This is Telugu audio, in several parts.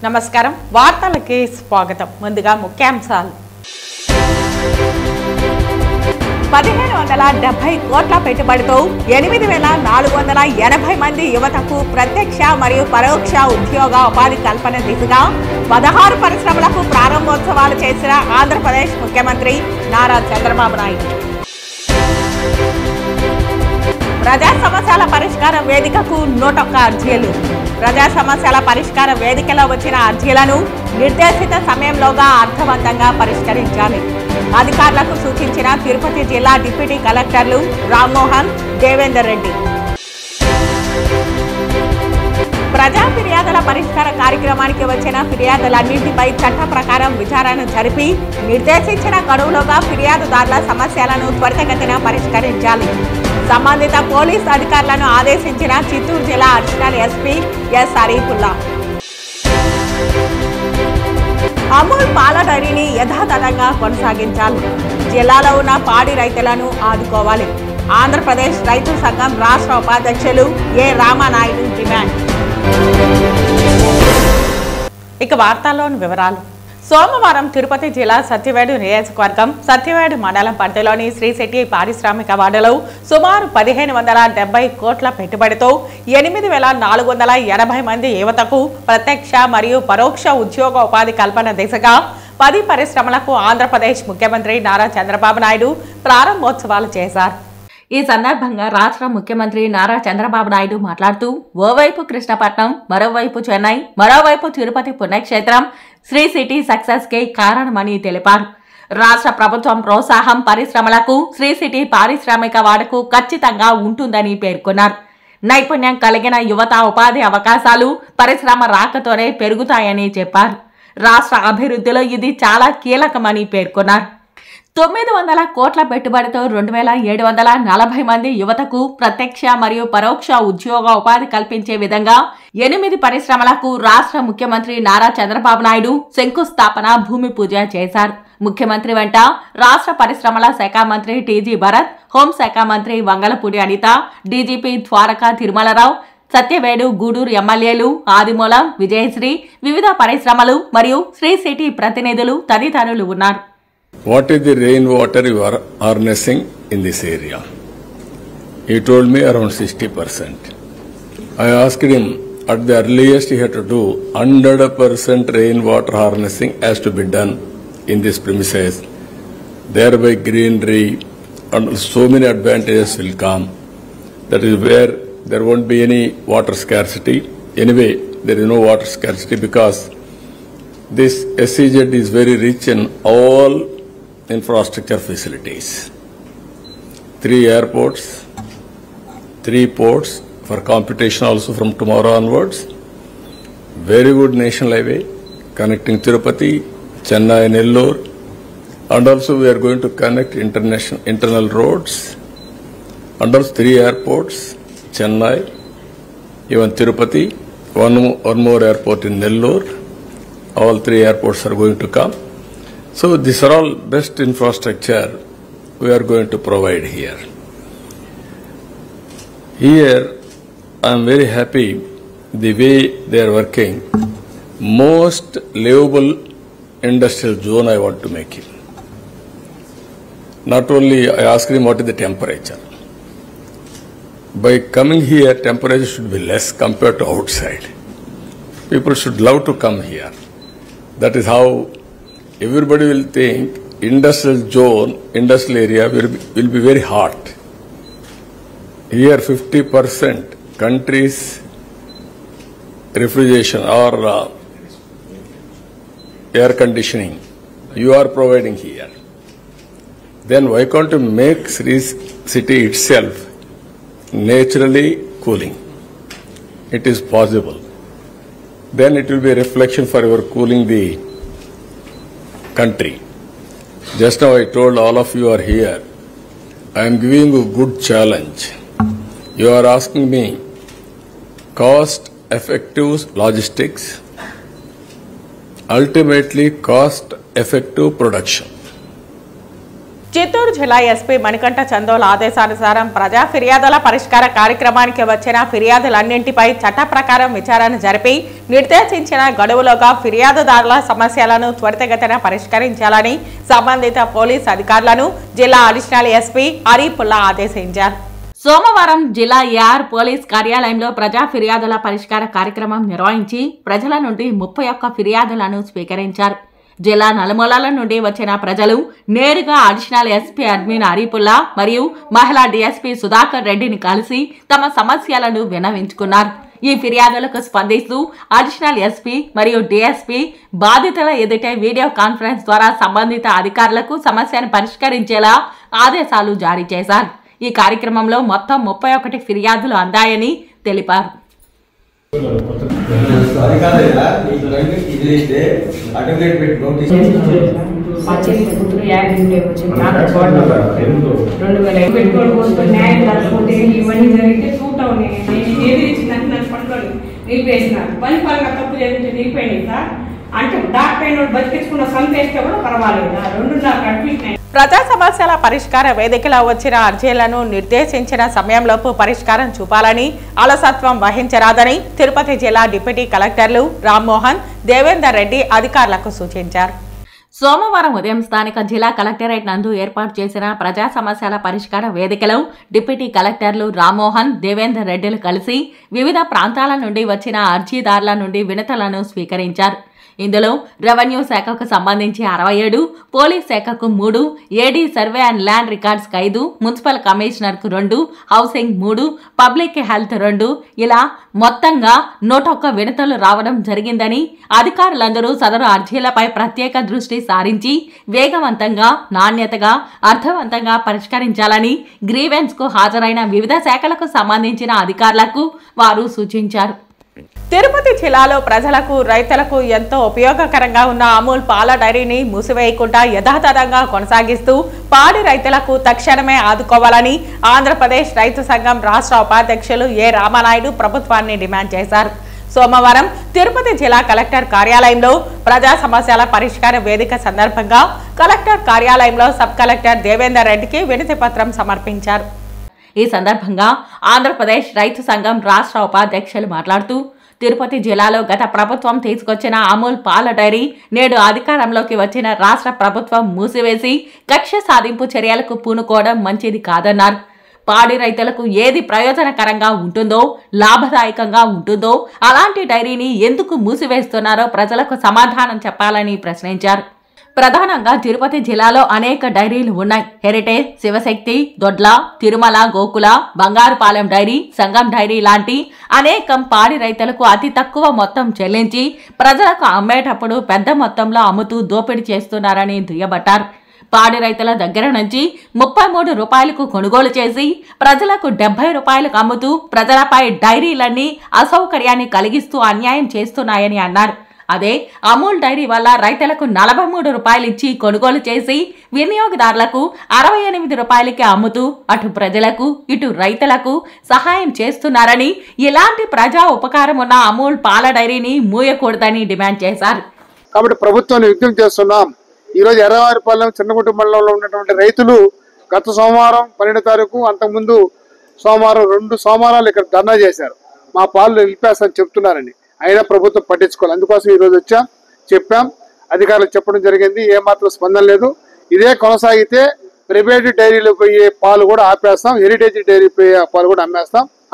నమస్కారం వార్తలకి స్వాగతం ముందుగా ముఖ్యాంశాలు 1570 కోట్ల పెట్టుబడితో 8480 మంది యువతకు ప్రత్యక్ష మరియు పరోక్ష ఉద్యోగ ఉపాధి కల్పన దిశగా 16 పరిశ్రమలకు ప్రారంభోత్సవాలు చేసిన ఆంధ్రప్రదేశ్ ముఖ్యమంత్రి నారా చంద్రబాబు నాయుడు ప్రజా సమస్యల పరిష్కార వేదికకు 101 అర్జీలు ప్రజా సమస్యల పరిష్కార వేదికలో వచ్చిన అర్జీలను నిర్దేశిత సమయంలోగా అర్థవంతంగా పరిష్కరించాలి అధికారులకు సూచించిన తిరుపతి జిల్లా డిప్యూటీ కలెక్టర్లు రామ్మోహన్ దేవేందర్ రెడ్డి ప్రజా ఫిర్యాదుల పరిష్కార కార్యక్రమానికి వచ్చిన ఫిర్యాదులన్నింటిపై చట్ట ప్రకారం విచారణ జరిపి నిర్దేశించిన గడువులోగా ఫిర్యాదుదారుల సమస్యలను త్వరితగతిన పరిష్కరించాలి సంబంధిత పోలీస్ అధికారులను ఆదేశించిన చిత్తూరు జిల్లా additional SP yes Arifullah Amul పాల డైరీని యథాతథంగా కొనసాగించాలి జిల్లాలో ఉన్న పాడి రైతులను ఆదుకోవాలి ఆంధ్రప్రదేశ్ రైతు సంఘం రాష్ట్ర ఉపాధ్యక్షులు ఏ రామానాయుడు డిమాండ్ ఇక వార్తల్లోని వివరాలు సోమవారం తిరుపతి జిల్లా సత్యవేడు నియోజకవర్గం సత్యవేడు మండలం పరిధిలోని శ్రీశెట్టి పారిశ్రామిక వాడలో సుమారు 1570 కోట్ల పెట్టుబడితో 8480 మంది యువతకు ప్రత్యక్ష మరియు పరోక్ష ఉద్యోగ ఉపాధి కల్పన దిశగా 10 పరిశ్రమలకు ఆంధ్రప్రదేశ్ ముఖ్యమంత్రి నారా చంద్రబాబు నాయుడు ప్రారంభోత్సవాలు చేశారు ఈ సందర్భంగా రాష్ట్ర ముఖ్యమంత్రి నారా చంద్రబాబు నాయుడు మాట్లాడుతూ ఓవైపు కృష్ణపట్నం మరోవైపు చెన్నై మరోవైపు తిరుపతి పుణ్యక్షేత్రం శ్రీ సిటీ సక్సెస్ కి కారణమని తెలిపారు రాష్ట్ర ప్రభుత్వం ప్రోత్సాహం పరిశ్రమలకు శ్రీ సిటీ పారిశ్రామిక వాడకు ఖచ్చితంగా ఉంటుందని పేర్కొన్నారు నైపుణ్యం కలిగిన యువత ఉపాధి అవకాశాలు పరిశ్రమ రాకతోనే పెరుగుతాయని చెప్పారు రాష్ట్ర అభివృద్ధిలో ఇది చాలా కీలకమని పేర్కొన్నారు 900 కోట్ల పెట్టుబడితో 2740 మంది యువతకు ప్రత్యక్ష మరియు పరోక్ష ఉద్యోగ ఉపాధి కల్పించే విధంగా 8 పరిశ్రమలకు రాష్ట్ర ముఖ్యమంత్రి నారా చంద్రబాబు నాయుడు శంకుస్థాపన భూమి పూజ చేశారు ముఖ్యమంత్రి వెంట రాష్ట్ర పరిశ్రమల శాఖ మంత్రి టీజీ భరత్ హోంశాఖ మంత్రి వంగలపూడి అనిత డీజీపీ ద్వారకా తిరుమలరావు సత్యవేడు గూడూరు ఎమ్మెల్యేలు ఆదిమూలం విజయశ్రీ వివిధ పరిశ్రమలు మరియు శ్రీ సిటీ ప్రతినిధులు తదితరులు ఉన్నారు What is the rainwater you are harnessing in this area? He told me around 60%. I asked him, at the earliest he had to do 100% rainwater harnessing has to be done in this premises. Thereby greenery and so many advantages will come. That is where there won't be any water scarcity. Anyway, there is no water scarcity because this SEZ is very rich in all infrastructure facilities. 3 airports, 3 ports for computation also from tomorrow onwards. Very good national highway connecting Tirupati, Chennai, Nellore, and also we are going to connect internal roads. And also 3 airports, Chennai, even Tirupati, one more airport in Nellore. All 3 airports are going to come. So these are all best infrastructure we are going to provide here. Here I am very happy the way they are working. Most livable industrial zone I want to make it. Not only I asked him what is the temperature. By coming here, temperature should be less compared to outside. People should love to come here. That is how everybody will think industrial zone, industrial area will be very hot. Here 50% country's refrigeration or air conditioning you are providing here. Then why can't you make Sri City itself naturally cooling? It is possible. Then it will be a reflection for your cooling the country. Just now I told all of you are here. I am giving you a good challenge. You are asking me cost-effective logistics, ultimately cost-effective production. Chittoor జిల్లా ఎస్పీ మణికంఠ చందోల్ ఆదేశానుసారం ప్రజా ఫిర్యాదుల పరిష్కార కార్యక్రమానికి వచ్చిన ఫిర్యాదులన్నింటిపై చట్ట ప్రకారం విచారణ జరిపి నిర్దేశించిన గడువులోగా ఫిర్యాదుదారుల సమస్యలను త్వరితగతిన పరిష్కరించాలని సంబంధిత పోలీస్ అధికారులను జిల్లా అడిషనల్ ఎస్పీ అరీపుల్లా ఆదేశించారు. సోమవారం జిల్లా ఏఆర్ పోలీస్ కార్యాలయంలో ప్రజా ఫిర్యాదుల పరిష్కార కార్యక్రమం నిర్వహించి ప్రజల నుండి 31 ఫిర్యాదులను స్వీకరించారు. జిల్లా నలుమూలల నుండి వచ్చిన ప్రజలు నేరుగా అడిషనల్ ఎస్పీ అడ్మిన్ అరీపుల్లా మరియు మహిళా డీఎస్పీ సుధాకర్ రెడ్డిని కలిసి తమ సమస్యలను విన్నవించుకున్నారు. ఈ ఫిర్యాదులకు స్పందిస్తూ అడిషనల్ ఎస్పీ మరియు డీఎస్పీ బాధితుల ఎదుటే వీడియో కాన్ఫరెన్స్ ద్వారా సంబంధిత అధికారులకు సమస్యను పరిష్కరించేలా ఆదేశాలు జారీ చేశారు. ఈ కార్యక్రమంలో మొత్తం 31 ఫిర్యాదులు అందాయని తెలిపారు. ప్రజా సమస్యల పరిష్కార వేదికలో వచ్చిన అర్జీలను నిర్దేశించిన సమయంలోపు పరిష్కారం చూపాలని, అలసత్వం వహించరాదని తిరుపతి జిల్లా డిప్యూటీ కలెక్టర్లు రామ్మోహన్, దేవేందర్ రెడ్డి అధికారులకు సూచించారు. సోమవారం ఉదయం స్థానిక జిల్లా కలెక్టరేట్ నందు ఏర్పాటు చేసిన ప్రజా సమస్యల పరిష్కార వేదికలో డిప్యూటీ కలెక్టర్లు రామ్మోహన్, దేవేందర్ రెడ్డిలు కలిసి వివిధ ప్రాంతాల నుండి వచ్చిన అర్జీదారుల నుండి వినతులను స్వీకరించారు. ఇందులో రెవెన్యూ శాఖకు సంబంధించి 67, పోలీస్ శాఖకు 3, ఏడీ survey and land records 5, municipal commissioner కు 2, హౌసింగ్ 3, పబ్లిక్ హెల్త్ 2 ఇలా మొత్తంగా 101 వినతులు రావడం జరిగిందని, అధికారులందరూ సదరు అర్జీలపై ప్రత్యేక దృష్టి సారించి వేగవంతంగా, నాణ్యతగా, అర్థవంతంగా పరిష్కరించాలని గ్రీవెన్స్ కు హాజరైన వివిధ శాఖలకు సంబంధించిన అధికారులకు వారు సూచించారు. తిరుపతి జిల్లాలో ప్రజలకు, రైతులకు ఎంతో ఉపయోగకరంగా ఉన్న అమూల్ పాల డైరీని మూసివేయకుండా యథాతథంగా కొనసాగిస్తూ పాడి రైతులకు తక్షణమే ఆదుకోవాలని ఆంధ్రప్రదేశ్ రైతు సంఘం రాష్ట్ర ఉపాధ్యక్షులు ఏ రామనాయుడు ప్రభుత్వాన్ని డిమాండ్ చేశారు. సోమవారం తిరుపతి జిల్లా కలెక్టర్ కార్యాలయంలో ప్రజా సమస్యల పరిష్కార వేదిక సందర్భంగా కలెక్టర్ కార్యాలయంలో సబ్ కలెక్టర్ దేవేందర్ రెడ్డికి వినతి పత్రం సమర్పించారు. ఈ సందర్భంగా ఆంధ్రప్రదేశ్ రైతు సంఘం రాష్ట్ర ఉపాధ్యక్షులు మాట్లాడుతూ, తిరుపతి జిల్లాలో గత ప్రభుత్వం తీసుకొచ్చిన అమూల్ పాల డైరీ నేడు అధికారంలోకి వచ్చిన రాష్ట్ర ప్రభుత్వం మూసివేసి కక్ష సాధింపు చర్యలకు పూనుకోవడం మంచిది కాదన్నారు. పాడి రైతులకు ఏది ప్రయోజనకరంగా ఉంటుందో, లాభదాయకంగా ఉంటుందో అలాంటి డైరీని ఎందుకు మూసివేస్తున్నారో ప్రజలకు సమాధానం చెప్పాలని ప్రశ్నించారు. ప్రధానంగా తిరుపతి జిల్లాలో అనేక డైరీలు ఉన్నాయి. హెరిటేజ్, శివశక్తి, దొడ్ల, తిరుమల, గోకుల, బంగారుపాలెం డైరీ, సంగం డైరీ లాంటి అనేకం పాడి రైతులకు అతి తక్కువ మొత్తం చెల్లించి ప్రజలకు అమ్మేటప్పుడు పెద్ద మొత్తంలో అమ్ముతూ దోపిడీ చేస్తున్నారని దుయ్యబట్టారు. పాడి రైతుల దగ్గర నుంచి 33 రూపాయలకు కొనుగోలు చేసి ప్రజలకు 70 రూపాయలకు అమ్ముతూ ప్రజలపై డైరీలన్నీ అసౌకర్యాన్ని కలిగిస్తూ అన్యాయం చేస్తున్నాయని అన్నారు. అదే అమూల్ డైరీ వల్ల రైతులకు 43 రూపాయలు ఇచ్చి కొనుగోలు చేసి వినియోగదారులకు 68 రూపాయలకి అమ్ముతూ అటు ప్రజలకు ఇటు రైతులకు సహాయం చేస్తున్నారని, ఇలాంటి ప్రజా ఉపకారం ఉన్న అమూల్ పాల డైరీని మూయకూడదని డిమాండ్ చేశారు. కాబట్టి ప్రభుత్వాన్ని విజ్ఞప్తి చేస్తున్నాం. ఈరోజు ఎర్రవారిపాలెం చిన్నగుంట మండలంలో ఉన్నటువంటి రైతులు గత సోమవారం 12వ తారీఖు, అంతకుముందు సోమవారం 2 సోమవారాలు ఇక్కడ ధర్నా చేశారు. మా పాలు నిలిపేస్తారని చెప్తున్నారని. అయినా ప్రభుత్వం పట్టించుకోవాలి. అందుకోసం ఈరోజు వచ్చాం, చెప్పాం, అధికారులకు చెప్పడం జరిగింది. ఏమాత్రం స్పందన లేదు. ఇదే కొనసాగితే ప్రైవేట్ డైరీలు పోయే పాలు కూడా ఆపేస్తాం, హెరిటేజ్ డైరీ పోయే పాలు కూడా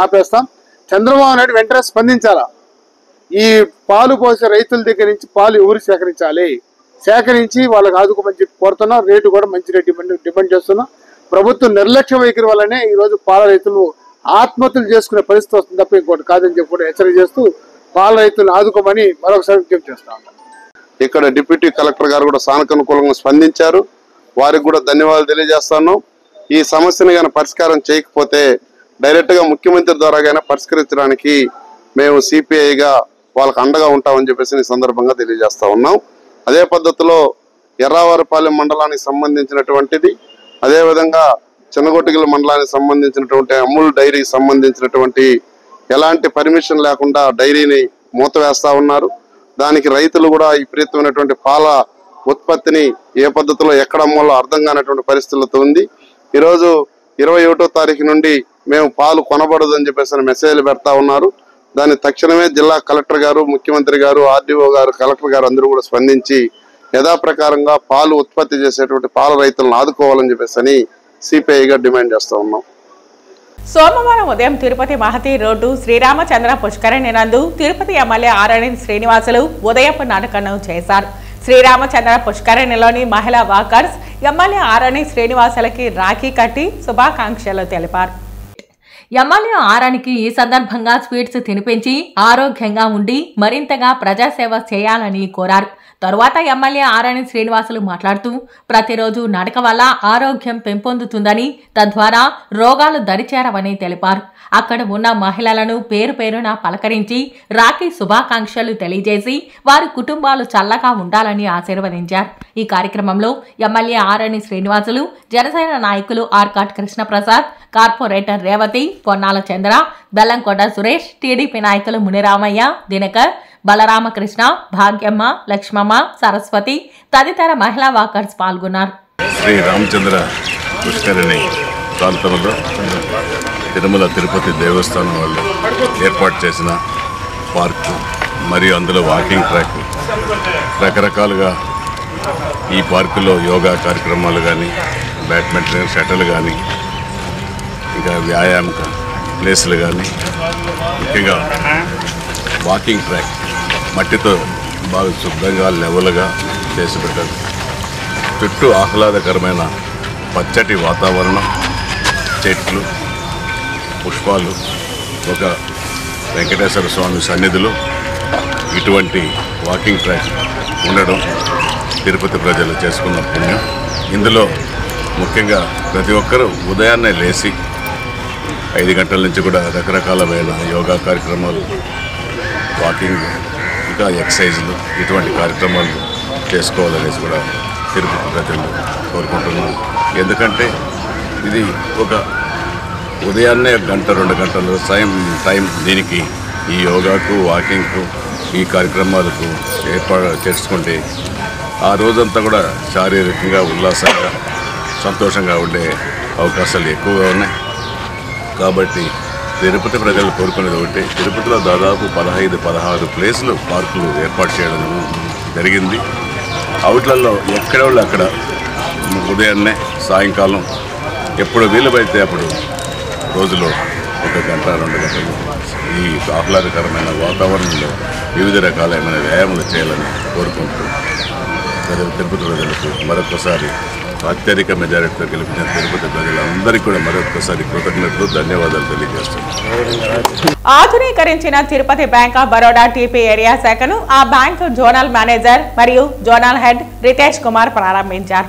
ఆపేస్తాం. చంద్రబాబు నాయుడు వెంటనే స్పందించాలా. ఈ పాలు పోసే రైతుల దగ్గర నుంచి పాలు ఎవరు సేకరించి వాళ్ళకి ఆదుకోమని చెప్పి కోరుతున్నాం. రేటు కూడా మంచి రేటు డిమాండ్ చేస్తున్నాం. ప్రభుత్వం నిర్లక్ష్య వైఖరి వల్లనే ఈరోజు పాల రైతులు ఆత్మహత్యలు చేసుకునే పరిస్థితి వస్తుంది తప్ప ఇంకోటి కాదని చెప్పి కూడా హెచ్చరిక చేస్తూ పాల రైతులను ఆదుకోమని మరొకసారి విజ్ఞప్తి చేస్తాం. ఇక్కడ డిప్యూటీ కలెక్టర్ గారు కూడా సానుకూలంగా స్పందించారు. వారికి కూడా ధన్యవాదాలు తెలియజేస్తాను. ఈ సమస్యను గానీ పరిష్కారం చేయకపోతే డైరెక్ట్ గా ముఖ్యమంత్రి ద్వారా గానీ పరిష్కరించడానికి మేము సిపిఐగా వాళ్ళకి అండగా ఉంటామని చెప్పేసి ఈ సందర్భంగా తెలియజేస్తా ఉన్నాం. అదే పద్ధతిలో ఎర్రవారిపాలెం మండలానికి సంబంధించినటువంటిది, అదేవిధంగా చిన్నగొట్టిగల మండలానికి సంబంధించినటువంటి అమూల్ డైరీకి సంబంధించినటువంటి ఎలాంటి పర్మిషన్ లేకుండా డైరీని మూతవేస్తా ఉన్నారు. దానికి రైతులు కూడా విపరీతమైనటువంటి పాల ఉత్పత్తిని ఏ పద్ధతిలో ఎక్కడ అమ్మాలో అర్థం కానటువంటి పరిస్థితులతో ఉంది. ఈరోజు 21వ తారీఖు నుండి మేము పాలు కొనబడదని చెప్పేసి మెసేజ్లు పెడతా ఉన్నారు. దాన్ని తక్షణమే జిల్లా కలెక్టర్ గారు, ముఖ్యమంత్రి గారు, ఆర్డీఓ గారు, కలెక్టర్ గారు అందరూ కూడా స్పందించి యథాప్రకారంగా పాలు ఉత్పత్తి చేసేటువంటి పాల రైతులను ఆదుకోవాలని చెప్పేసి సిపిఐగా డిమాండ్ చేస్తూ ఉన్నాం. సోమవారం ఉదయం తిరుపతి మహతి రోడ్డు శ్రీరామచంద్ర పుష్కరిణి నందు తిరుపతి ఎమ్మెల్యే ఆరణి శ్రీనివాసులు ఉదయపు నాటకం చేశారు. శ్రీరామచంద్ర పుష్కరిణిలోని మహిళా వాకర్స్ ఎమ్మెల్యే ఆరణి శ్రీనివాసులకి రాఖీ కట్టి శుభాకాంక్షలు తెలిపారు. ఎమ్మెల్యే ఆరానికి ఈ సందర్భంగా స్వీట్స్ తినిపించి ఆరోగ్యంగా ఉండి మరింతగా ప్రజాసేవ చేయాలని కోరారు. తరువాత ఎమ్మెల్యే ఆరణి శ్రీనివాసులు మాట్లాడుతూ ప్రతిరోజు నడక వల్ల ఆరోగ్యం పెంపొందుతుందని, తద్వారా రోగాలు దరిచేరవని తెలిపారు. అక్కడ ఉన్న మహిళలను పేరు పేరున పలకరించి రాఖీ శుభాకాంక్షలు తెలియజేసి వారి కుటుంబాలు చల్లగా ఉండాలని ఆశీర్వదించారు. ఈ కార్యక్రమంలో ఎమ్మెల్యే ఆరణి శ్రీనివాసులు, జనసేన నాయకులు ఆర్కాట్ కృష్ణప్రసాద్, కార్పొరేటర్ రేవతి, పొన్నాల చంద్ర, బెల్లంకొండ సురేష్, టీడీపీ నాయకులు మునిరామయ్య, దినకర్, బలరామకృష్ణ, భాగ్యమ్మ, లక్ష్మమ్మ, సరస్వతి తదితర మహిళా వాకర్స్ పాల్గొన్నారు. శ్రీ రామచంద్ర పుష్కరిణి ప్రాంతంలో తిరుమల తిరుపతి దేవస్థానం వాళ్ళు ఏర్పాటు చేసిన పార్కు మరియు అందులో వాకింగ్ ట్రాక్, రకరకాలుగా ఈ పార్కులో యోగా కార్యక్రమాలు కానీ, బ్యాడ్మింటన్ షటిల్ కానీ, ఇంకా వ్యాయామ ప్లేసులు కానీ, ముఖ్యంగా వాకింగ్ ట్రాక్ మట్టితో బాగా శుభ్రంగా లెవెల్గా చేసి పెట్టారు. చుట్టూ ఆహ్లాదకరమైన పచ్చటి వాతావరణం, చెట్లు, పుష్పాలు, ఒక వెంకటేశ్వర స్వామి సన్నిధిలో ఇటువంటి వాకింగ్ ట్రాక్ ఉండడం తిరుపతి ప్రజలు చేసుకున్న పుణ్యం. ఇందులో ముఖ్యంగా ప్రతి ఒక్కరూ ఉదయాన్నే లేచి 5 గంటల నుంచి కూడా రకరకాలమైన యోగా కార్యక్రమాలు, వాకింగ్, ఇంకా ఎక్సర్సైజులు, ఇటువంటి కార్యక్రమాలు చేసుకోవాలనేసి కూడా తిరుపతి ప్రజలు కోరుకుంటున్నాను. ఎందుకంటే ఇది ఒక ఉదయాన్నే 1-2 గంటలు టైం దీనికి ఈ యోగాకు, వాకింగ్కు, ఈ కార్యక్రమాలకు ఏర్పాటు చేసుకుంటే ఆ రోజంతా కూడా శారీరకంగా ఉల్లాసంగా సంతోషంగా ఉండే అవకాశాలు ఎక్కువగా ఉన్నాయి. కాబట్టి తిరుపతి ప్రజలు కోరుకునేది ఒకటి, తిరుపతిలో దాదాపు 15-16 ప్లేసులు పార్కులు ఏర్పాటు చేయడం జరిగింది. అవుట్లలో ఎక్కడోళ్ళు అక్కడ ఉదయాన్నే, సాయంకాలం ఎప్పుడు వీలుపైతే అప్పుడు రోజులో 1 గంట 2 గంటలు ఈ ఆహ్లాదకరమైన వాతావరణంలో వివిధ రకాలైన వ్యాయామాలు చేయాలని కోరుకుంటూ తిరుపతి ప్రజలకు మరొకసారి అత్యధిక మెజారిటీతో గెలిపించిన తిరుపతి ప్రజలందరికీ కూడా మరొకసారి కృతజ్ఞతలు, ధన్యవాదాలు తెలియజేస్తున్నాను. ఆధునీకరించిన Tirupati bank of Baroda TP area శాఖను ఆ బ్యాంక్ జోనల్ మేనేజర్ మరియు జోనల్ హెడ్ రితేష్ కుమార్ ప్రారంభించారు.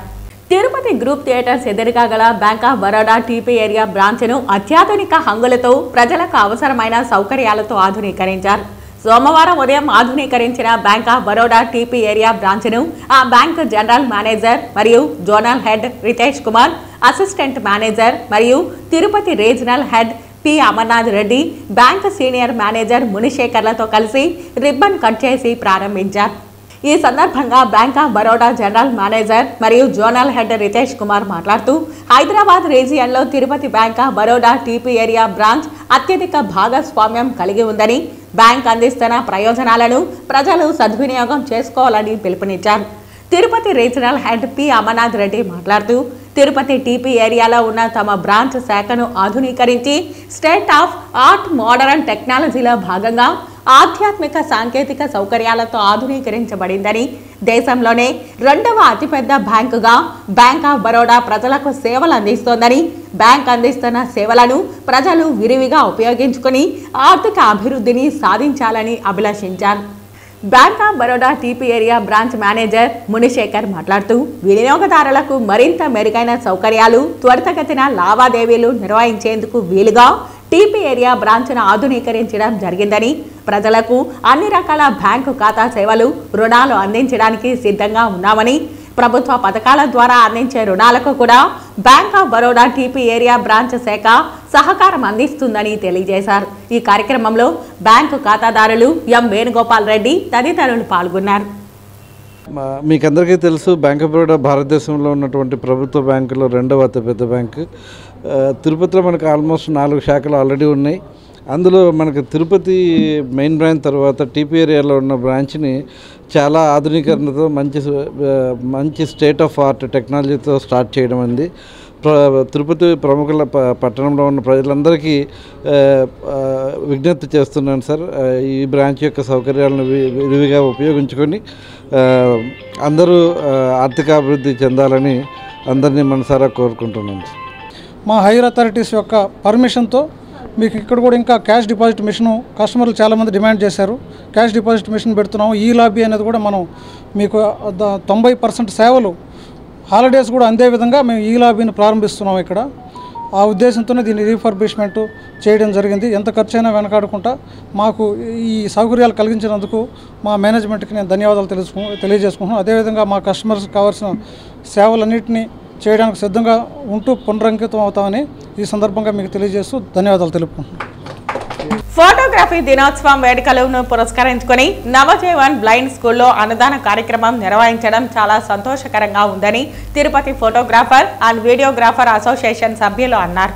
తిరుపతి గ్రూప్ థియేటర్స్ ఎదురుగా గల bank of Baroda TP area బ్రాంచ్ను అత్యాధునిక హంగులతో ప్రజలకు అవసరమైన సౌకర్యాలతో ఆధునీకరించారు. సోమవారం ఉదయం ఆధునీకరించిన bank of Baroda TP area బ్రాంచ్ను ఆ బ్యాంక్ జనరల్ మేనేజర్ మరియు zonal head Ritesh Kumar, assistant manager మరియు Tirupati regional head P Amarnath Reddy, bank senior manager మునిశేఖర్లతో కలిసి రిబ్బన్ కట్ చేసి ప్రారంభించారు. ఈ సందర్భంగా bank of Baroda general manager మరియు జోనల్ హెడ్ రితేష్ కుమార్ మాట్లాడుతూ హైదరాబాద్ రీజియన్లో Tirupati bank of Baroda TP area branch అత్యధిక భాగస్వామ్యం కలిగి ఉందని, బ్యాంక్ అందిస్తున్న ప్రయోజనాలను ప్రజలు సద్వినియోగం చేసుకోవాలని పిలుపునిచ్చారు. Tirupati regional head P Amarnath Reddy మాట్లాడుతూ తిరుపతి టీపీ ఏరియాలో ఉన్న తమ బ్రాంచ్ శాఖను ఆధునీకరించి స్టేట్ ఆఫ్ ఆర్ట్ మోడర్న్ టెక్నాలజీలో భాగంగా ఆధ్యాత్మిక సాంకేతిక సౌకర్యాలతో ఆధునీకరించబడిందని, దేశంలోనే 2వ అతిపెద్ద బ్యాంకుగా బ్యాంక్ ఆఫ్ బరోడా ప్రజలకు సేవలు అందిస్తోందని, బ్యాంక్ అందిస్తున్న సేవలను ప్రజలు విరివిగా ఉపయోగించుకుని ఆర్థిక అభివృద్ధిని సాధించాలని అభిలషించారు. Bank of Baroda TP area branch manager Munishekar మాట్లాడుతూ వినియోగదారులకు మరింత మెరుగైన సౌకర్యాలు, త్వరితగతిన లావాదేవీలు నిర్వహించేందుకు వీలుగా టీపీ ఏరియా బ్రాంచ్ను ఆధునీకరించడం జరిగిందని, ప్రజలకు అన్ని రకాల బ్యాంకు ఖాతా సేవలు, రుణాలు అందించడానికి సిద్ధంగా ఉన్నామని, ప్రభుత్వ పథకాల ద్వారా అందించే రుణాలకు కూడా bank of Baroda TP area branch శాఖ సహకారం అందిస్తుందని తెలియజేశారు. ఈ కార్యక్రమంలో బ్యాంకు ఖాతాదారులు ఎం వేణుగోపాల్ రెడ్డి తదితరులు పాల్గొన్నారు. మీకు అందరికీ తెలుసు, బ్యాంక్ ఆఫ్ బరోడా భారతదేశంలో ఉన్నటువంటి ప్రభుత్వ బ్యాంకులో రెండవ అతిపెద్ద బ్యాంకు. తిరుపతిలో మనకు ఆల్మోస్ట్ 4 శాఖలు ఆల్రెడీ ఉన్నాయి. అందులో మనకు తిరుపతి మెయిన్ బ్రాంచ్ తర్వాత టీపీ ఏరియాలో ఉన్న బ్రాంచ్ని చాలా ఆధునీకరణతో మంచి స్టేట్ ఆఫ్ ఆర్ట్ టెక్నాలజీతో స్టార్ట్ చేయడం అంది. తిరుపతి ప్రముఖుల పట్టణంలో ఉన్న ప్రజలందరికీ విజ్ఞప్తి చేస్తున్నాను సార్, ఈ బ్రాంచ్ యొక్క సౌకర్యాలను విరివిగా ఉపయోగించుకొని అందరూ ఆర్థికాభివృద్ధి చెందాలని అందరినీ మనసారా కోరుకుంటున్నాను. మా హైయర్ అథారిటీస్ యొక్క పర్మిషన్తో మీకు ఇక్కడ కూడా ఇంకా క్యాష్ డిపాజిట్ మిషను కస్టమర్లు చాలామంది డిమాండ్ చేశారు. క్యాష్ డిపాజిట్ మిషన్ పెడుతున్నాము. ఈ లాబీ అనేది కూడా మనం మీకు 90% సేవలు హాలిడేస్ కూడా అందే విధంగా మేము ఈ లాబీని ప్రారంభిస్తున్నాం ఇక్కడ. ఆ ఉద్దేశంతోనే దీన్ని రీఫర్బిష్మెంట్ చేయడం జరిగింది. ఎంత ఖర్చు అయినా వెనకాడకుండా మాకు ఈ సౌకర్యాలు కలిగించినందుకు మా మేనేజ్మెంట్కి నేను ధన్యవాదాలు తెలియజేసుకుంటున్నాను. అదేవిధంగా మా కస్టమర్స్కి కావాల్సిన సేవలన్నింటినీ చేయడానికి సిద్ధంగా ఉంటూ పునరంకితం అవుతామని ఈ సందర్భంగా మీకు తెలియజేస్తూ ధన్యవాదాలు తెలుపుకుంటున్నాను. ఫోటోగ్రఫీ దినోత్సవం వేడుకలను పురస్కరించుకొని నవజీవన్ బ్లైండ్ స్కూల్లో అన్నదాన కార్యక్రమం నిర్వహించడం చాలా సంతోషకరంగా ఉందని Tirupati photographer and videographer association సభ్యులు అన్నారు.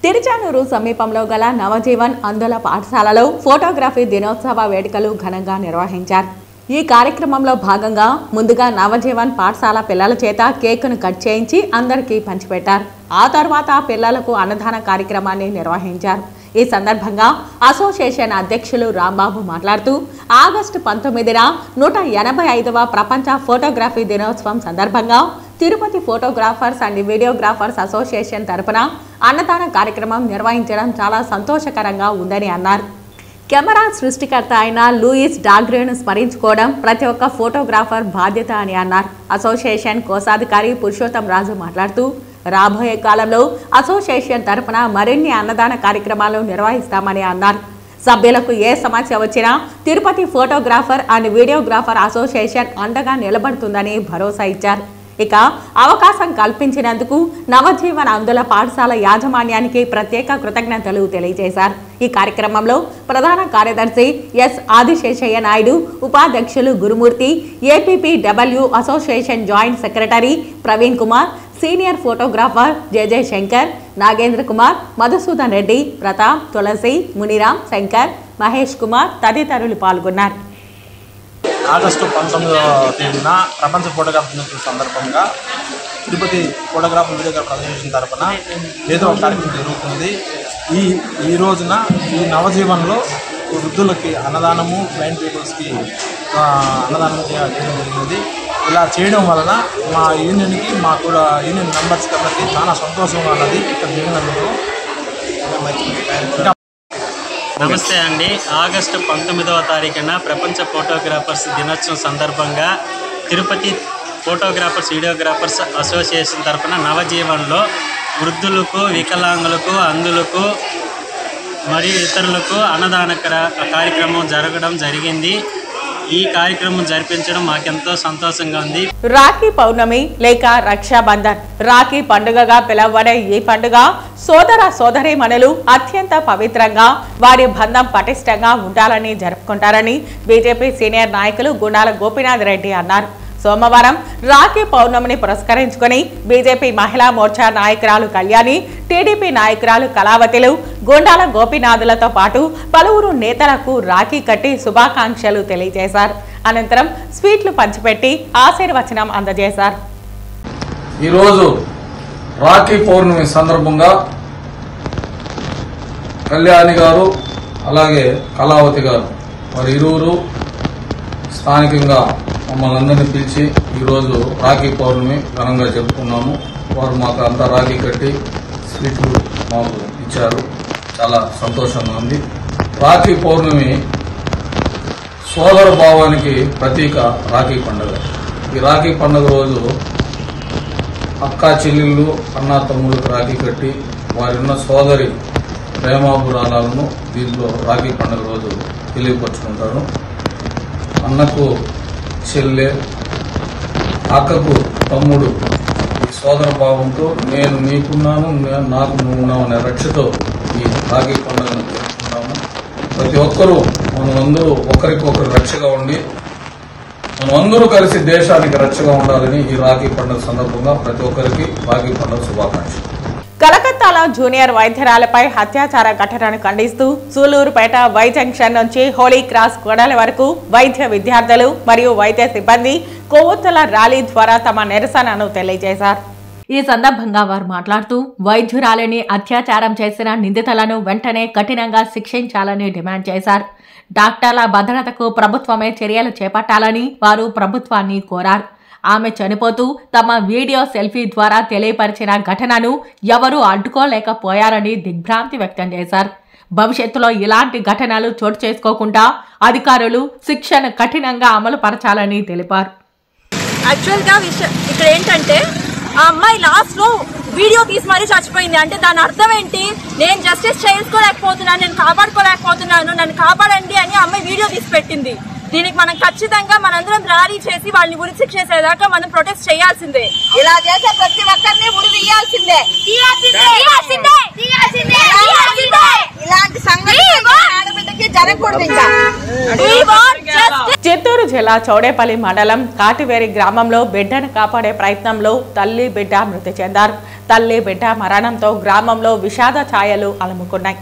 తిరుచానూరు సమీపంలో గల నవజీవన్ అందుల పాఠశాలలో ఫోటోగ్రఫీ దినోత్సవ వేడుకలు ఘనంగా నిర్వహించారు. ఈ కార్యక్రమంలో భాగంగా ముందుగా నవజీవన్ పాఠశాల పిల్లల చేత కేకును కట్ చేయించి అందరికీ పంచిపెట్టారు. ఆ తర్వాత పిల్లలకు అన్నదాన కార్యక్రమాన్ని నిర్వహించారు. ఈ సందర్భంగా అసోసియేషన్ అధ్యక్షులు రాంబాబు మాట్లాడుతూ ఆగస్టు 19న 185వ ప్రపంచ ఫోటోగ్రఫీ దినోత్సవం సందర్భంగా Tirupati photographers and videographers association తరపున అన్నదాన కార్యక్రమం నిర్వహించడం చాలా సంతోషకరంగా ఉందని అన్నారు. కెమెరా సృష్టికర్త అయిన లూయిస్ డాగ్రేను స్మరించుకోవడం ప్రతి ఒక్క ఫోటోగ్రాఫర్ బాధ్యత అని అన్నారు. అసోసియేషన్ కోశాధికారి పురుషోత్తం రాజు మాట్లాడుతూ రాబోయే కాలంలో అసోసియేషన్ తరపున మరిన్ని అన్నదాన కార్యక్రమాలు నిర్వహిస్తామని అన్నారు. సభ్యులకు ఏ సమస్య వచ్చినా Tirupati photographer and videographer association అండగా నిలబడుతుందని భరోసా ఇచ్చారు. ఇక అవకాశం కల్పించినందుకు నవజీవన్ అందుల పాఠశాల యాజమాన్యానికి ప్రత్యేక కృతజ్ఞతలు తెలియజేశారు. ఈ కార్యక్రమంలో ప్రధాన కార్యదర్శి ఎస్ ఆదిశేషయ్య నాయుడు, ఉపాధ్యక్షులు Gurumurthy, APPW association joint secretary Praveen Kumar, senior photographer JJ Shankar, Nagendra Kumar, Madhusudan Reddy, Pratap, Tulasi, Muniram, Shankar, Mahesh Kumar తదితరులు పాల్గొన్నారు. ఆగస్టు 19వ తేదీన ప్రపంచ ఫోటోగ్రాఫీ దినోత్సవం సందర్భంగా తిరుపతి ఫోటోగ్రాఫర్ వీడియోగ్రాఫర్ అసోసియేషన్ తరఫున ఏదో ఒక కార్యక్రమం జరుగుతుంది. ఈ రోజున ఈ నవజీవన్లో వృద్ధులకి అన్నదానము, బ్లైండ్ పీపుల్స్కి అన్నదానం చేయడం జరిగింది. ఇలా చేయడం వలన మా యూనియన్కి, మా కూడా యూనియన్ మెంబర్స్కి అందరికీ చాలా సంతోషంగా ఉన్నది ఇక్కడ జరిగినందుకు. నమస్తే అండి. ఆగస్టు 19వ తారీఖున ప్రపంచ ఫోటోగ్రాఫర్స్ దినోత్సవం సందర్భంగా తిరుపతి ఫోటోగ్రాఫర్స్ వీడియోగ్రాఫర్స్ అసోసియేషన్ తరఫున నవజీవన్లో వృద్ధులకు, వికలాంగులకు, అంధులకు మరియు ఇతరులకు అన్నదాన కార్యక్రమం జరగడం జరిగింది. ఈ కార్యక్రమం జరిపించడం మాకెంతో సంతోషంగా ఉంది. రాఖీ పౌర్ణమి లేక రక్షాబంధన్ రాఖీ పండుగగా పిలువబడే ఈ పండుగ సోదర సోదరీమణులు అత్యంత పవిత్రంగా వారి బంధం పటిష్టంగా ఉండాలని జరుపుకుంటారని బీజేపీ సీనియర్ నాయకులు గుండాల గోపీనాథ్ రెడ్డి అన్నారు. సోమవారం రాఖీ పౌర్ణమిని పురస్కరించుకుని బీజేపీ మహిళా మోర్చా నాయకురాలు కళ్యాణి, టీడీపీ నాయకురాలు కళావతిలు, గుండాల గోపీనాథులతో పాటు పలువురు నేతలకు రాఖీ కట్టి శుభాకాంక్షలు తెలియజేశారు. అనంతరం స్వీట్లు పంచిపెట్టి ఆశీర్వచనం అందజేశారు. ఈరోజు రాఖీ పౌర్ణమి సందర్భంగా కళ్యాణి గారు అలాగే కళావతి గారు వారి ఇరువురు స్థానికంగా మమ్మల్ని అందరినీ పిలిచి ఈరోజు రాఖీ పౌర్ణమి ఘనంగా జరుపుకున్నాము. వారు మాకు అంతా రాఖీ కట్టి స్వీట్లు మాకు ఇచ్చారు. చాలా సంతోషంగా ఉంది. రాఖీ పౌర్ణమి సోదర భావానికి ప్రతీక రాఖీ పండుగ. ఈ రాఖీ పండుగ రోజు అక్కా చెల్లెళ్ళు, అన్నా తమ్ముళ్ళకు రాఖీ కట్టి వారున్న సోదరి ప్రేమాభిమానాలను దీంట్లో రాఖీ పండుగ రోజు తెలియపరుచుకుంటారు. అన్నకు చెల్లె, అక్కకు తమ్ముడు ఈ సోదర భావంతో నేను నీకున్నాను, నాకు నువ్వున్నావు అనే రక్షతో ఈ రాఖీ పండుగను జరుపుకుంటాము. ప్రతి ఒక్కరూ మనమందరూ ఒకరికొకరు రక్షగా ఉండి మనం అందరూ కలిసి దేశానికి రక్షగా ఉండాలని ఈ రాఖీ పండుగ సందర్భంగా ప్రతి ఒక్కరికి రాఖీ పండుగ శుభాకాంక్షలు. కలకత్తాలో జూనియర్ వైద్యురాలపై అత్యాచార ఘటనను ఖండిస్తూ సూలూరుపేట వై జంక్షన్ నుంచి హోలీ క్రాస్ గొడవల వరకు వైద్య విద్యార్థులు మరియు వైద్య సిబ్బంది కొవ్వొత్తుల ర్యాలీ ద్వారా తమ నిరసనను తెలియజేశారు. ఈ సందర్భంగా వారు మాట్లాడుతూ వైద్యురాలిని అత్యాచారం చేసిన నిందితులను వెంటనే కఠినంగా శిక్షించాలని డిమాండ్ చేశారు. డాక్టర్ల భద్రతకు ప్రభుత్వమే చర్యలు చేపట్టాలని వారు ప్రభుత్వాన్ని కోరారు. ఆమె చనిపోతూ తమ వీడియో సెల్ఫీ ద్వారా తెలియపరిచిన ఘటనను ఎవరూ అడ్డుకోలేకపోయారని దిగ్భ్రాంతి వ్యక్తం చేశారు. భవిష్యత్తులో ఇలాంటి ఘటనలు చోటు చేసుకోకుండా అధికారులు శిక్షను కఠినంగా అమలు పరచాలని తెలిపారు. యాక్చువల్గా ఇక్కడ ఏంటంటే ఆ అమ్మాయి లాస్ట్ లో వీడియో తీసి మరీ చచ్చిపోయింది. అంటే దాని అర్థం ఏంటి? నేను జస్టిస్ చేసుకోలేకపోతున్నాను, నేను కాపాడుకోలేకపోతున్నాను, నన్ను కాపాడండి అని అమ్మాయి వీడియో తీసి పెట్టింది. దీనికి మనం ఖచ్చితంగా మనందరం ర్యాలీ చేసి వాళ్ళని ఉరి శిక్ష చేసేదాకా మనం ప్రొటెస్ట్ చేయాల్సిందే. ఇలా చేసే ప్రతి ఒక్కరిని ఉరి తీయాల్సిందే. ఇలాంటి సంఘటనలు జరగకూడదు. చిత్తూరు జిల్లా చౌడేపల్లి మండలం కాటివేరి గ్రామంలో బిడ్డను కాపాడే ప్రయత్నంలో తల్లి బిడ్డ మృతి చెందారు. తల్లి బిడ్డ మరణంతో గ్రామంలో విషాద ఛాయలు అలుముకున్నాయి.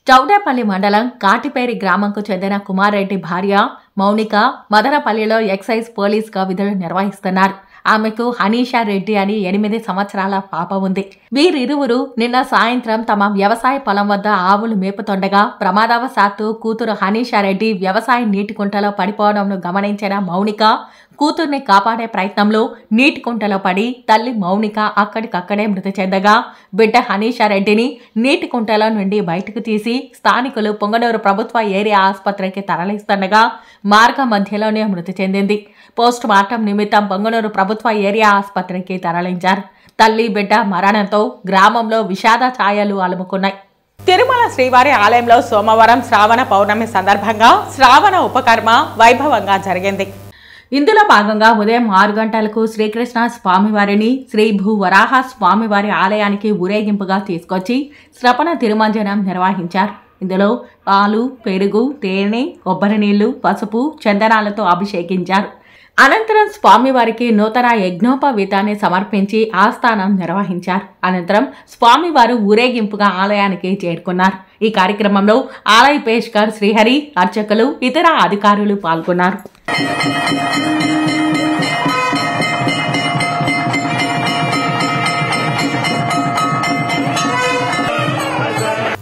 చౌడేపల్లి మండలం కాటిపేరి గ్రామంకు చెందిన కుమారెడ్డి భార్య మౌనిక మదనపల్లిలో ఎక్సైజ్ పోలీస్గా విధులు నిర్వహిస్తున్నారు. ఆమెకు హనీషా రెడ్డి అని 8 సంవత్సరాల పాప ఉంది. వీరిరువురు నిన్న సాయంత్రం తమ వ్యవసాయ పొలం వద్ద ఆవులు మేపుతుండగా ప్రమాదవశాత్తు కూతురు హనీషా రెడ్డి వ్యవసాయ నీటి కుంటలో పడిపోవడంను గమనించిన మౌనిక కూతుర్ని కాపాడే ప్రయత్నంలో నీటి కుంటలో పడి తల్లి మౌనిక అక్కడికక్కడే మృతి చెందగా బిడ్డ హనీషా రెడ్డిని నీటి కుంటలో నుండి బయటకు తీసి స్థానికులు పొంగనూరు ప్రభుత్వ ఏరియా ఆసుపత్రికి తరలిస్తుండగా మార్గ మధ్యలోనే మృతి చెందింది. పోస్ట్ మార్టం నిమిత్తం పొంగనూరు ప్రభుత్వ ఏరియా ఆసుపత్రికి తరలించారు. తల్లి బిడ్డ మరణంతో గ్రామంలో విషాద ఛాయలు అలుముకున్నాయి. తిరుమల శ్రీవారి ఆలయంలో సోమవారం శ్రావణ పౌర్ణమి సందర్భంగా శ్రావణ ఉపకర్మ వైభవంగా జరిగింది. ఇందులో భాగంగా ఉదయం 6 గంటలకు శ్రీకృష్ణ స్వామివారిని శ్రీ భూ వరాహ స్వామివారి ఆలయానికి ఊరేగింపుగా తీసుకొచ్చి శ్రవణ తిరుమంజనం నిర్వహించారు. ఇందులో పాలు, పెరుగు, తేనె, కొబ్బరి నీళ్లు, పసుపు, చందనాలతో అభిషేకించారు. అనంతరం స్వామివారికి నూతన యజ్ఞోపవీతాన్ని సమర్పించి ఆస్థానం నిర్వహించారు. అనంతరం స్వామివారు ఊరేగింపుగా ఆలయానికి చేరుకున్నారు. ఈ కార్యక్రమంలో ఆలయ పేష్కర్ శ్రీహరి, అర్చకులు, ఇతర అధికారులు పాల్గొన్నారు.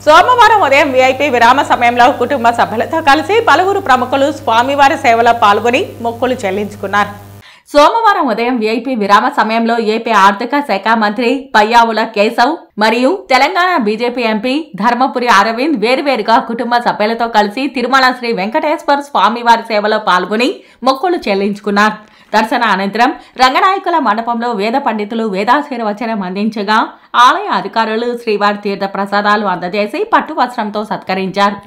సోమవారం ఉదయం వీఐపీ విరామ సమయంలో కుటుంబ సభ్యులతో కలిసి పలువురు ప్రముఖులు స్వామివారి సేవలో పాల్గొని మొక్కులు చెల్లించుకున్నారు. సోమవారం ఉదయం వీఐపీ విరామ సమయంలో ఏపీ ఆర్థిక శాఖ మంత్రి పయ్యావుల కేశవ్ మరియు తెలంగాణ బీజేపీ ఎంపీ ధర్మపురి అరవింద్ వేరువేరుగా కుటుంబ సభ్యులతో కలిసి తిరుమల శ్రీ వెంకటేశ్వర స్వామివారి సేవలో పాల్గొని మొక్కులు చెల్లించుకున్నారు. దర్శన అనంతరం రంగనాయకుల మండపంలో వేద పండితులు వేదాశీర్వచనం అందించగా ఆలయ అధికారులు శ్రీవారి తీర్థ ప్రసాదాలు అందజేసి పట్టు వస్త్రంతో సత్కరించారు.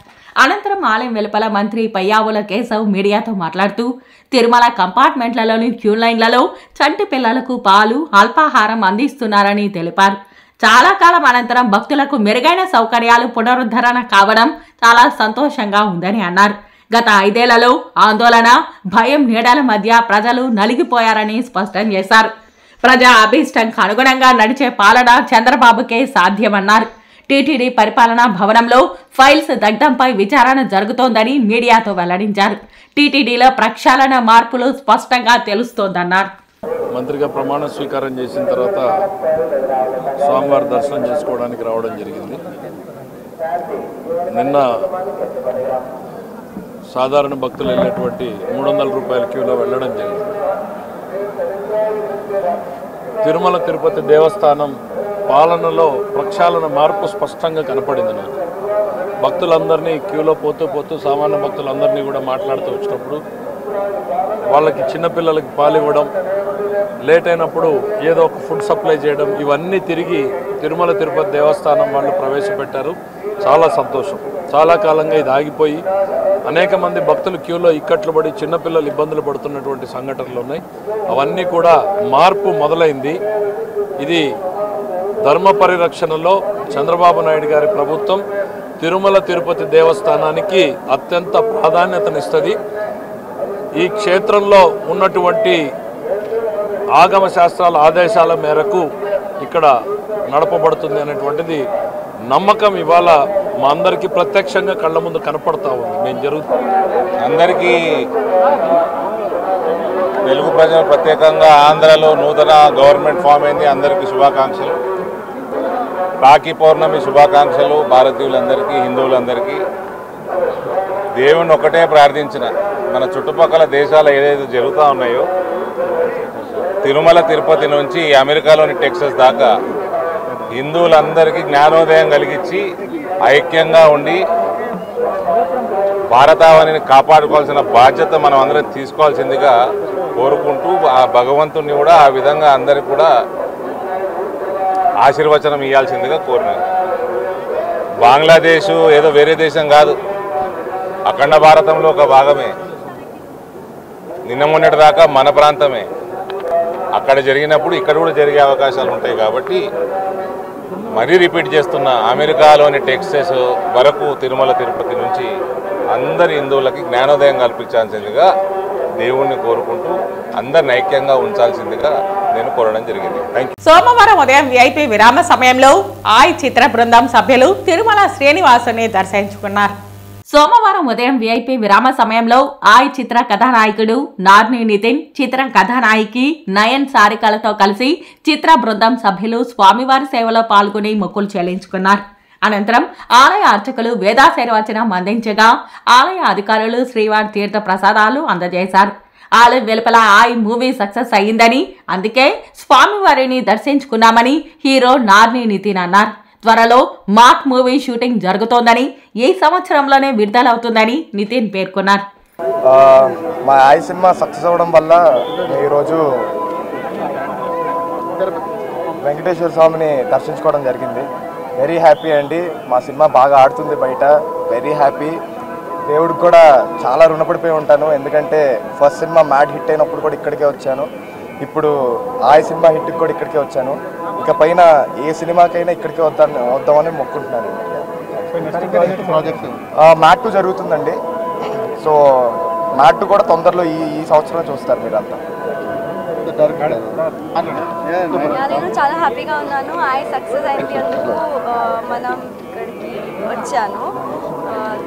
అనంతరం ఆలయం వెలుపల మంత్రి పయ్యావుల కేశవ్ మీడియాతో మాట్లాడుతూ తిరుమల కంపార్ట్మెంట్లలోని క్యూ లైన్లలో చంటి పిల్లలకు పాలు, అల్పాహారం అందిస్తున్నారని తెలిపారు. చాలా కాలం అనంతరం భక్తులకు మెరుగైన సౌకర్యాలు పునరుద్ధరణ కావడం చాలా సంతోషంగా ఉందని అన్నారు. గత 5 ఏళ్లలో ఆందోళన, భయం, నీడల మధ్య ప్రజలు నలిగిపోయారని స్పష్టం చేశారు. ప్రజా అభీష్టంకు అనుగుణంగా నడిచే పాలన చంద్రబాబుకే సాధ్యమన్నారు. టీటీడీ పరిపాలనా భవనంలో ఫైల్స్ దగ్ధంపై విచారణ జరుగుతోందని మీడియాతో వెల్లడించారు. టీటీడీలో ప్రక్షాళన మార్పులు స్పష్టంగా తెలుస్తోందన్నారు. మంత్రిగా ప్రమాణ స్వీకారం చేసిన తర్వాత స్వామివారి దర్శనం చేసుకోవడానికి రావడం జరిగింది. నిన్న సాధారణ భక్తులు వెళ్ళేటువంటి 300 రూపాయల క్యూలో వెళ్ళడం జరిగింది. తిరుమల తిరుపతి దేవస్థానం పాలనలో ప్రక్షాళన మార్పు స్పష్టంగా కనపడింది నాకు. భక్తులందరినీ క్యూలో పోతూ సామాన్య భక్తులందరినీ కూడా మాట్లాడుతూ వచ్చినప్పుడు వాళ్ళకి చిన్నపిల్లలకి పాలు ఇవ్వడం, లేట్ అయినప్పుడు ఏదో ఒక ఫుడ్ సప్లై చేయడం, ఇవన్నీ తిరిగి తిరుమల తిరుపతి దేవస్థానం వాళ్ళు ప్రవేశపెట్టారు. చాలా సంతోషం. చాలా కాలంగా ఇది ఆగిపోయి అనేక మంది భక్తులు క్యూలో ఇక్కట్లు పడి చిన్నపిల్లలు ఇబ్బందులు పడుతున్నటువంటి సంఘటనలు ఉన్నాయి. అవన్నీ కూడా మార్పు మొదలైంది. ఇది ధర్మ పరిరక్షణలో చంద్రబాబు నాయుడు గారి ప్రభుత్వం తిరుమల తిరుపతి దేవస్థానానికి అత్యంత ప్రాధాన్యతనిస్తుంది. ఈ క్షేత్రంలో ఉన్నటువంటి ఆగమ శాస్త్రాల ఆదేశాల మేరకు ఇక్కడ నడపబడుతుంది అనేటువంటిది నమ్మకం ఇవాళ మా అందరికీ ప్రత్యక్షంగా కళ్ళ ముందు కనపడతా ఉంది. మేము అందరికీ తెలుగు ప్రజలు ప్రత్యేకంగా ఆంధ్రలో నూతన గవర్నమెంట్ ఫామ్ అయింది. అందరికీ శుభాకాంక్షలు. రాఖీ పౌర్ణమి శుభాకాంక్షలు భారతీయులందరికీ, హిందువులందరికీ. దేవుణ్ణి ఒకటే ప్రార్థించిన మన చుట్టుపక్కల దేశాలు ఏదైతే జరుగుతూ ఉన్నాయో, తిరుమల తిరుపతి నుంచి అమెరికాలోని టెక్సస్ దాకా హిందువులందరికీ జ్ఞానోదయం కలిగించి ఐక్యంగా ఉండి భారతావనిని కాపాడుకోవాల్సిన బాధ్యత మనం అందరం తీసుకోవాల్సిందిగా కోరుకుంటూ ఆ భగవంతుని కూడా ఆ విధంగా అందరికి కూడా ఆశీర్వచనం ఇవ్వాల్సిందిగా కోరినారు. బంగ్లాదేశ్ ఏదో వేరే దేశం కాదు, అఖండ భారతంలో ఒక భాగమే. నిన్న మొన్నటి దాకా మన ప్రాంతమే. అక్కడ జరిగినప్పుడు ఇక్కడ కూడా జరిగే అవకాశాలు ఉంటాయి. కాబట్టి మరీ రిపీట్ చేస్తున్న, అమెరికాలోని టెక్సస్ వరకు తిరుమల తిరుపతి నుంచి అందరి హిందువులకి జ్ఞానోదయం కల్పించాల్సిందిగా దేవుణ్ణి కోరుకుంటూ అందరిని ఐక్యంగా ఉంచాల్సిందిగా నేను కోరడం జరిగింది. Thank you. సోమవారం ఉదయం విఐపి విరామ సమయంలో ఆయ్ చిత్ర బృందం సభ్యులు తిరుమల శ్రీనివాసుని దర్శించుకున్నారు. సోమవారం ఉదయం విఐపి విరామ సమయంలో ఆయ్ చిత్ర కథానాయకుడు నార్ని నితిన్, చిత్రం కథానాయికి నయన్ సారికలతో కలిసి చిత్ర బృందం సభ్యులు స్వామివారి సేవలో పాల్గొని మొక్కులు చెల్లించుకున్నారు. అనంతరం ఆలయ అర్చకులు వేదాశీర్వచనం అందించగా ఆలయ అధికారులు శ్రీవారి తీర్థ ప్రసాదాలు అందజేశారు. ఆలయం వెలుపల ఆయ్ మూవీ సక్సెస్ అయ్యిందని, అందుకే స్వామివారిని దర్శించుకున్నామని హీరో నార్ని నితిన్ అన్నారు. త్వరలో మార్క్ మూవీ షూటింగ్ జరుగుతోందని, ఈ సంవత్సరంలోనే విడుదలవుతుందని నితిన్ పేర్కొన్నారు. మా ఆయ్ సినిమా సక్సెస్ అవ్వడం వల్ల ఈరోజు వెంకటేశ్వర స్వామిని దర్శించుకోవడం జరిగింది. వెరీ హ్యాపీ అండి. మా సినిమా బాగా ఆడుతుంది బయట. Very happy. దేవుడికి కూడా చాలా రుణపడిపోయి ఉంటాను. ఎందుకంటే ఫస్ట్ సినిమా మ్యాడ్ హిట్ అయినప్పుడు కూడా ఇక్కడికే వచ్చాను. ఇప్పుడు ఆయ్ సినిమా హిట్కి కూడా ఇక్కడికే వచ్చాను. ఇక పైన ఏ సినిమాకైనా ఇక్కడికే వద్దామని మొక్కుంటున్నాను. మ్యాట్ 2 జరుగుతుందండి. సో మ్యాట్ 2 కూడా తొందరలో ఈ సంవత్సరం చూస్తారు మీరంతా. నేను చాలా హ్యాపీగా ఉన్నాను. ఆయ్ సక్సెస్ అయినందుకు మనం ఇక్కడికి వచ్చాను,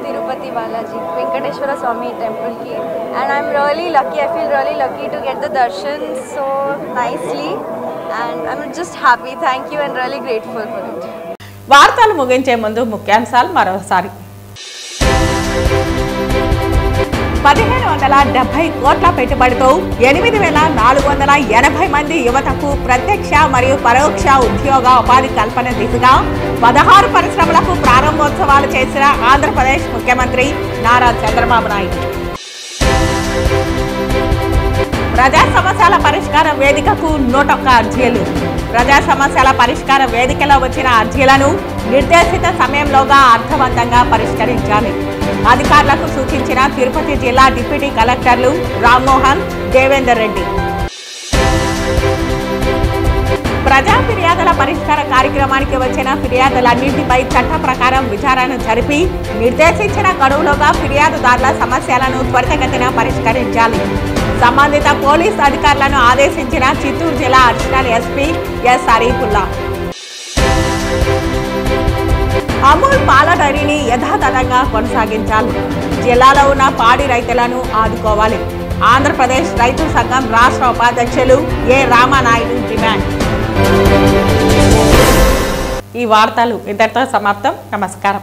తిరుపతి బాలాజీ వెంకటేశ్వర స్వామి టెంపుల్కి. And I'm really lucky. I feel really lucky to get the Darshan so nicely. And I'm just happy. Thank you and really grateful for it. వార్తలు ముగించే ముందు ముఖ్యాంశాలు మరోసారి. 1770 కోట్ల పెట్టుబడితో 8,480 మంది యువతకు ప్రత్యక్ష మరియు పరోక్ష ఉద్యోగ ఉపాధి కల్పన దిశగా 16 పరిశ్రమలకు ప్రారంభోత్సవాలు చేసిన ఆంధ్రప్రదేశ్ ముఖ్యమంత్రి నారా చంద్రబాబు నాయుడు. ప్రజా సమస్యల పరిష్కార వేదికకు 101 అర్జీలు. ప్రజా సమస్యల పరిష్కార వేదికలో వచ్చిన అర్జీలను నిర్దేశిత సమయంలోగా అర్థవంతంగా పరిష్కరించాలి. అధికారులకు సూచించిన తిరుపతి జిల్లా డిప్యూటీ కలెక్టర్లు రామ్మోహన్, దేవేందర్ రెడ్డి. ప్రజా ఫిర్యాదుల పరిష్కార కార్యక్రమానికి వచ్చిన ఫిర్యాదులన్నింటిపై చట్ట ప్రకారం విచారణ జరిపి నిర్దేశించిన గడువులోగా ఫిర్యాదుదారుల సమస్యలను త్వరితగతిన పరిష్కరించాలి. సంబంధిత పోలీస్ అధికారులను ఆదేశించిన చిత్తూరు జిల్లా additional SP yes Arifullah. Amul పాల డైరీని యథాతథంగా కొనసాగించాలి. జిల్లాలో ఉన్న పాడి రైతులను ఆదుకోవాలి. ఆంధ్రప్రదేశ్ రైతు సంఘం రాష్ట్ర ఉపాధ్యక్షులు ఏ రామానాయుడు డిమాండ్. ఈ వార్తలు ఇంతటితో సమాప్తం. నమస్కారం.